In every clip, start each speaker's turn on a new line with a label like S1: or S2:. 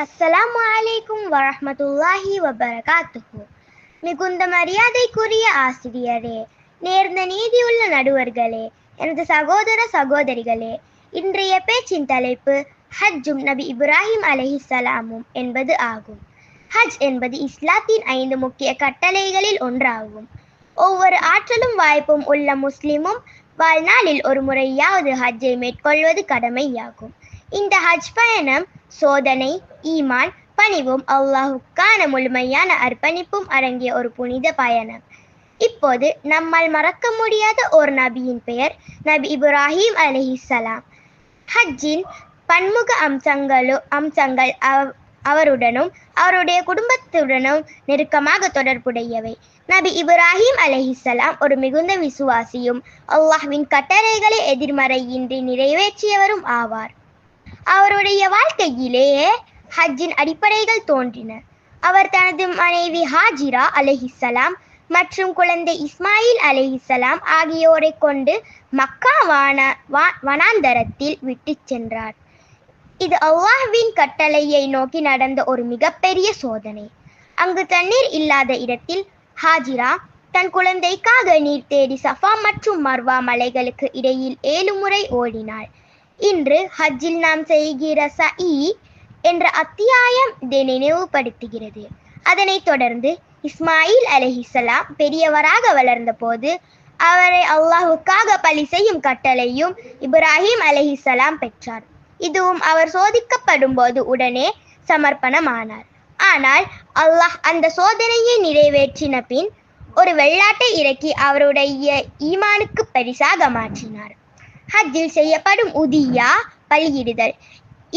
S1: அஸ்ஸலாமு அலைக்கும் வரஹ்மத்துல்லாஹி வபரகாத்துஹு. மிகுந்த மரியாதைக்குரிய ஆசிரியரே, நேர்ந்த நீதியுள்ள நடுவர்களே, எனது சகோதர சகோதரிகளே, இன்றைய பேச்சின் தலைப்பு ஹஜ்ஜும் நபி இப்ராஹிம் அலைஹிஸ்ஸலாமும் என்பது ஆகும். ஹஜ் என்பது இஸ்லாத்தின் 5 முக்கிய கட்டளைகளில் ஒன்றாகும். ஒவ்வொரு ஆற்றலும் வாய்ப்பும் உள்ள முஸ்லிமும் வாழ்நாளில் ஒரு முறையாவது ஹஜ்ஜை மேற்கொள்வது கடமையாகும். இந்த ஹஜ் பயணம் சோதனை, ஈமான், பணிவும் அல்லாஹுக்கான முழுமையான அர்ப்பணிப்பும் அடங்கிய ஒரு புனித பயணம். இப்போது நம்மால் மறக்க முடியாத ஒரு நபியின் பெயர் நபி இப்ராஹிம் அலைஹிஸ்ஸலாம். ஹஜ்ஜின் பன்முக அம்சங்கள் அவருடனும் அவருடைய குடும்பத்துடனும் நெருக்கமாக தொடர்புடையவை. நபி இப்ராஹிம் அலைஹிஸ்ஸலாம் ஒரு மிகுந்த விசுவாசியும் அல்லாஹ்வின் கட்டளைகளை எதிர்மறையின்றி நிறைவேற்றியவரும் ஆவார். அவருடைய வாழ்க்கையிலேயே ஹஜ்ஜின் அடிப்படைகள் தோன்றின. அவர் தனது மனைவி ஹாஜிரா அலைஹிஸ்ஸலாம் மற்றும் குழந்தை இஸ்மாயில் அலைஹிஸ்ஸலாம் ஆகியோரை கொண்டு மக்கா வனாந்தரத்தில் விட்டு சென்றார். இது அல்லாஹ்வின் கட்டளையை நோக்கி நடந்த ஒரு மிகப்பெரிய சோதனை. அங்கு தண்ணீர் இல்லாத இடத்தில் ஹாஜிரா தன் குழந்தைக்காக நீர் தேடி சஃபா மற்றும் மர்வா மலைகளுக்கு இடையில் 7 முறை ஓடினாள். இன்று ஹஜ்ஜில் நாம் செய்கிற சஇ என்ற அத்தியாயம் இதை நினைவுபடுத்துகிறது. அதனைத் தொடர்ந்து இஸ்மாயில் அலைஹிஸ்ஸலாம் பெரியவராக வளர்ந்த போது அவரை அல்லாஹுக்காக பலி செய்யும் கட்டளையும் இப்ராஹிம் அலைஹிஸ்ஸலாம் பெற்றார். இதுவும் அவர் சோதிக்கப்படும் போது உடனே சமர்ப்பணமானார். ஆனால் அல்லாஹ் அந்த சோதனையை நிறைவேற்றின பின் ஒரு வெள்ளாட்டை இறக்கி அவருடைய ஈமானுக்கு பரிசாக மாற்றினார். ஹஜ்ஜில் செய்யப்படும் உதியா பலியிடுதல்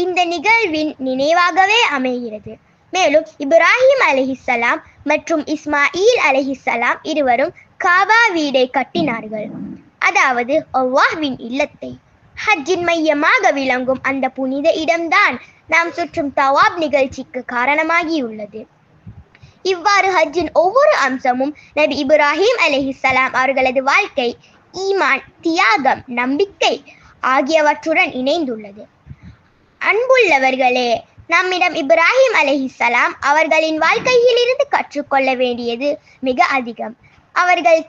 S1: இந்த நிகழ்வின் நினைவாகவே அமைகிறது. மேலும் இப்ராஹிம் அலைஹிஸ்ஸலாம் மற்றும் இஸ்மாயில் அலைஹிஸ்ஸலாம் இருவரும் காபா வீடை கட்டினார்கள், அதாவது அல்லாஹ்வின் இல்லத்தை. ஹஜ்ஜின் மையமாக விளங்கும் அந்த புனித இடம்தான் நாம் சுற்றும் தவாப் நிகழ்ச்சிக்கு காரணமாகியுள்ளது. இவ்வாறு ஹஜ்ஜின் ஒவ்வொரு அம்சமும் நபி இப்ராஹிம் அலைஹிஸ்ஸலாம் அவர்களது வாழ்க்கை, ஈமான், தியாகம், நம்பிக்கை ஆகியவற்றுடன் இணைந்துள்ளது. அன்புள்ளவர்களே, நம்மிடம் இப்ராஹிம் அலைஹிஸ்ஸலாம் அவர்களின் வாழ்க்கையிலிருந்து கற்றுக்கொள்ள வேண்டியது மிக அதிகம். அவர்கள்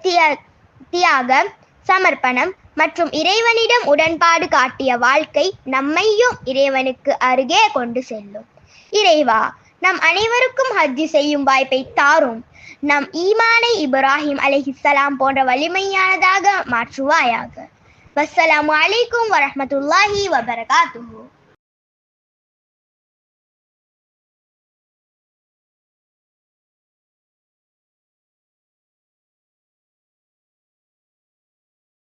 S1: தியாகம், சமர்ப்பணம் மற்றும் இறைவனிடம் உடன்பாடு காட்டிய வாழ்க்கை நம்மையும் இறைவனுக்கு அருகே கொண்டு செல்லும். இறைவா, நம் அனைவருக்கும் ஹஜ்ஜி செய்யும் வாய்ப்பை தாரும். நம் ஈமானை இப்ராஹிம் அலைஹிஸ்ஸலாம் போன்ற வலிமையானதாக மாற்றுவாயாக. வஸ்ஸலாமு அலைக்கும் வரஹ்மத்துல்லாஹி வபரகாத்துஹு.